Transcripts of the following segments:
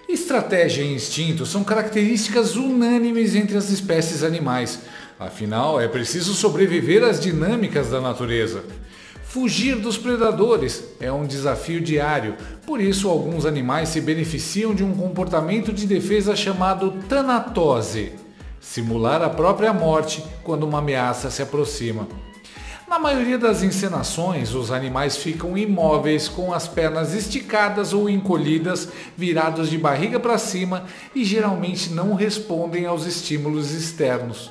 Estratégia e instinto são características unânimes entre as espécies animais. Afinal, é preciso sobreviver às dinâmicas da natureza. Fugir dos predadores é um desafio diário, por isso alguns animais se beneficiam de um comportamento de defesa chamado tanatose, simular a própria morte quando uma ameaça se aproxima. Na maioria das encenações, os animais ficam imóveis com as pernas esticadas ou encolhidas, virados de barriga para cima e geralmente não respondem aos estímulos externos.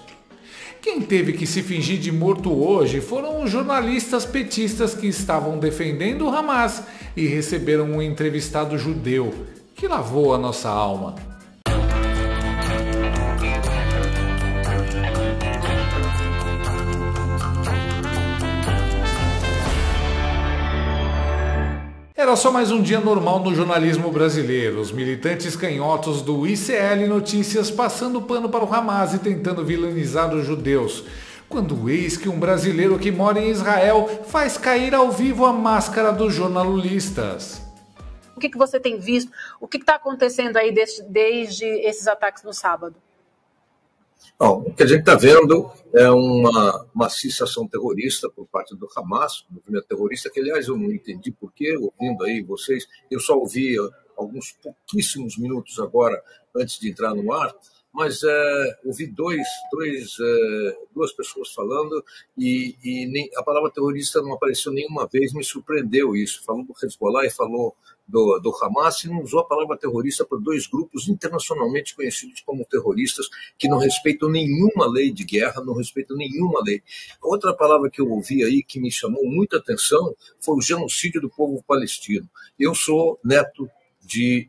Quem teve que se fingir de morto hoje foram os jornalistas petistas que estavam defendendo o Hamas e receberam um entrevistado judeu, que lavou a nossa alma. Era só mais um dia normal no jornalismo brasileiro. Os militantes canhotos do ICL Notícias passando pano para o Hamas e tentando vilanizar os judeus. Quando eis que um brasileiro que mora em Israel faz cair ao vivo a máscara dos jornalistas. O que você tem visto? O que está acontecendo aí desde esses ataques no sábado? Bom, o que a gente está vendo é uma maciça ação terrorista por parte do Hamas, do movimento terrorista, que, aliás, eu não entendi porquê, ouvindo aí vocês, eu só ouvi alguns pouquíssimos minutos agora, antes de entrar no ar, mas ouvi duas pessoas falando e a palavra terrorista não apareceu nenhuma vez, me surpreendeu isso. Falou do Hezbollah e falou do Hamas e não usou a palavra terrorista para dois grupos internacionalmente conhecidos como terroristas que não respeitam nenhuma lei de guerra, não respeitam nenhuma lei. Outra palavra que eu ouvi aí que me chamou muita atenção foi o genocídio do povo palestino. Eu sou neto de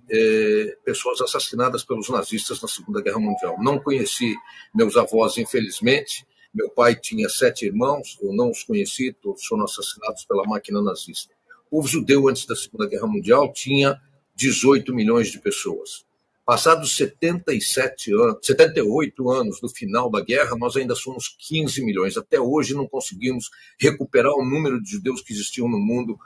pessoas assassinadas pelos nazistas na Segunda Guerra Mundial. Não conheci meus avós, infelizmente. Meu pai tinha 7 irmãos, eu não os conheci, todos foram assassinados pela máquina nazista. O povo judeu, antes da Segunda Guerra Mundial, tinha 18 milhões de pessoas. Passados 78 anos do final da guerra, nós ainda somos 15 milhões. Até hoje não conseguimos recuperar o número de judeus que existiam no mundo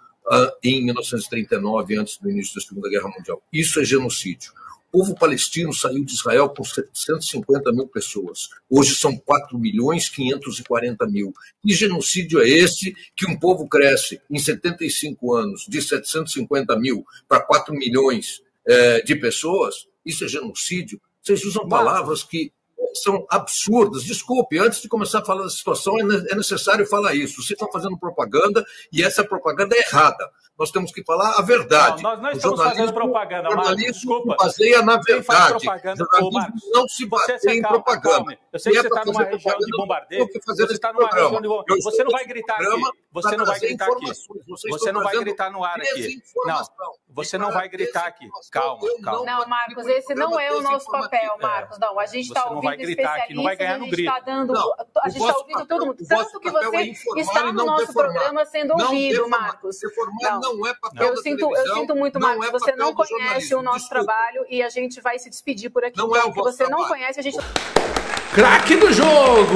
em 1939, antes do início da Segunda Guerra Mundial. Isso é genocídio. O povo palestino saiu de Israel com 750 mil pessoas. Hoje são 4.540.000. Que genocídio é esse que um povo cresce em 75 anos de 750 mil para 4 milhões de pessoas? Isso é genocídio? Vocês usam palavras que são absurdas. Desculpe, antes de começar a falar da situação, é necessário falar isso. Vocês estão fazendo propaganda e essa propaganda é errada. Nós temos que falar a verdade. Não, nós estamos fazendo propaganda, Marcos. Desculpa. Baseia na verdade. Jornalismo não se baseia em propaganda. Calma. Eu sei que você está numa região de bombardeio. Você está numa região de bombardeio. Você não vai gritar aqui. Você não vai gritar aqui. Você não vai gritar no ar aqui. Não, você não vai gritar aqui. Calma. Não, Marcos, esse não é o nosso papel, Marcos. Não, a gente está ouvindo especialistas, não vai ganhar no grito. A gente está ouvindo todo mundo. Tanto que você está no nosso programa sendo ouvido, Marcos. Não é papel eu sinto muito, Marcos. Você não conhece o nosso trabalho e a gente vai se despedir por aqui. Porque você não conhece, a gente... Craque do jogo!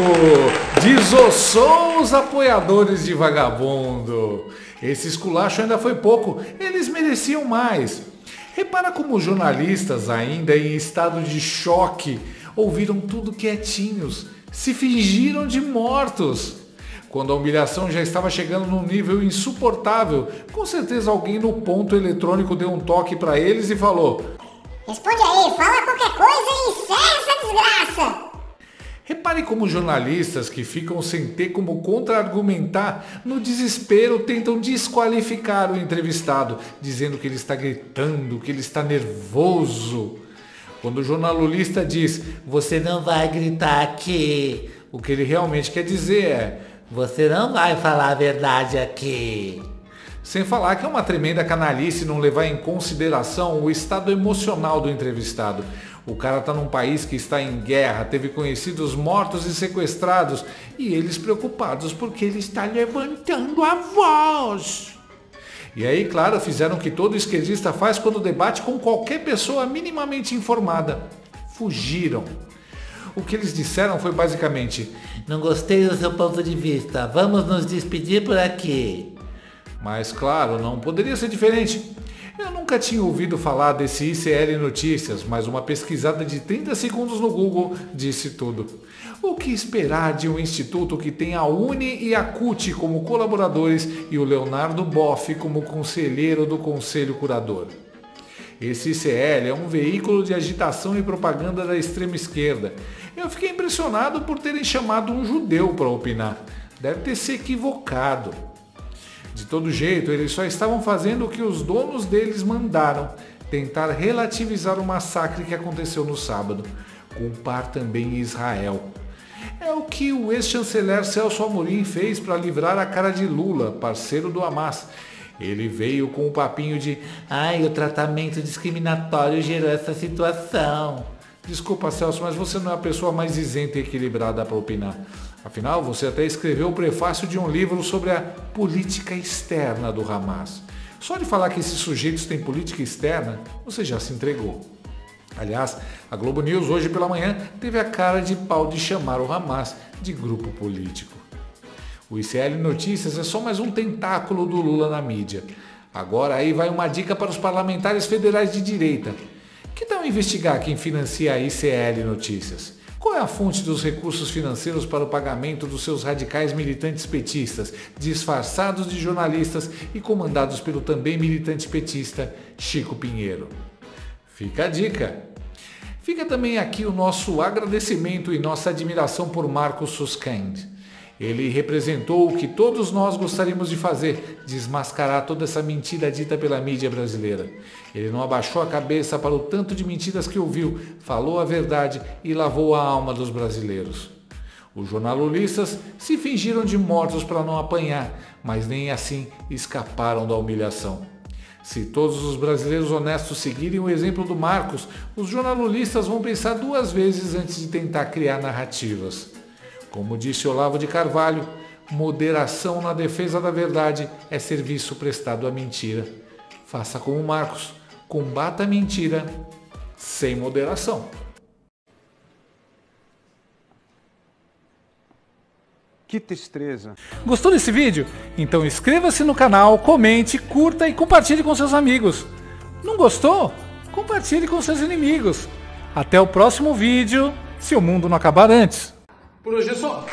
Desossou os apoiadores de vagabundo. Esse esculacho ainda foi pouco. Eles mereciam mais. Repara como os jornalistas, ainda em estado de choque, ouviram tudo quietinhos. Se fingiram de mortos. Quando a humilhação já estava chegando num nível insuportável, com certeza alguém no ponto eletrônico deu um toque para eles e falou: responde aí, fala qualquer coisa e encerra essa desgraça! Repare como jornalistas que ficam sem ter como contra-argumentar, no desespero tentam desqualificar o entrevistado, dizendo que ele está gritando, que ele está nervoso. Quando o jornalista diz: você não vai gritar aqui, o que ele realmente quer dizer é: você não vai falar a verdade aqui. Sem falar que é uma tremenda canalice não levar em consideração o estado emocional do entrevistado. O cara tá num país que está em guerra, teve conhecidos mortos e sequestrados, e eles preocupados porque ele está levantando a voz. E aí, claro, fizeram o que todo esquerdista faz quando debate com qualquer pessoa minimamente informada. Fugiram. O que eles disseram foi basicamente: não gostei do seu ponto de vista, vamos nos despedir por aqui. Mas claro, não poderia ser diferente. Eu nunca tinha ouvido falar desse ICL Notícias, mas uma pesquisada de 30 segundos no Google disse tudo. O que esperar de um instituto que tem a UNE e a CUT como colaboradores e o Leonardo Boff como conselheiro do Conselho Curador? Esse ICL é um veículo de agitação e propaganda da extrema esquerda. Eu fiquei impressionado por terem chamado um judeu para opinar. Deve ter se equivocado. De todo jeito, eles só estavam fazendo o que os donos deles mandaram, tentar relativizar o massacre que aconteceu no sábado, culpar também Israel. É o que o ex-chanceler Celso Amorim fez para livrar a cara de Lula, parceiro do Hamas. Ele veio com o papinho de o tratamento discriminatório gerou essa situação. Desculpa, Celso, mas você não é a pessoa mais isenta e equilibrada para opinar. Afinal, você até escreveu o prefácio de um livro sobre a política externa do Hamas. Só de falar que esses sujeitos têm política externa, você já se entregou. Aliás, a Globo News hoje pela manhã teve a cara de pau de chamar o Hamas de grupo político. O ICL Notícias é só mais um tentáculo do Lula na mídia. Agora aí vai uma dica para os parlamentares federais de direita. Que tal investigar quem financia a ICL Notícias? Qual é a fonte dos recursos financeiros para o pagamento dos seus radicais militantes petistas, disfarçados de jornalistas e comandados pelo também militante petista Chico Pinheiro? Fica a dica. Fica também aqui o nosso agradecimento e nossa admiração por Marcos Susskind. Ele representou o que todos nós gostaríamos de fazer, desmascarar toda essa mentira dita pela mídia brasileira. Ele não abaixou a cabeça para o tanto de mentiras que ouviu, falou a verdade e lavou a alma dos brasileiros. Os jornalistas se fingiram de mortos para não apanhar, mas nem assim escaparam da humilhação. Se todos os brasileiros honestos seguirem o exemplo do Marcos, os jornalistas vão pensar duas vezes antes de tentar criar narrativas. Como disse Olavo de Carvalho, moderação na defesa da verdade é serviço prestado à mentira. Faça como Marcos, combata a mentira sem moderação. Que tristeza. Gostou desse vídeo? Então inscreva-se no canal, comente, curta e compartilhe com seus amigos. Não gostou? Compartilhe com seus inimigos. Até o próximo vídeo, se o mundo não acabar antes. Por hoje é só.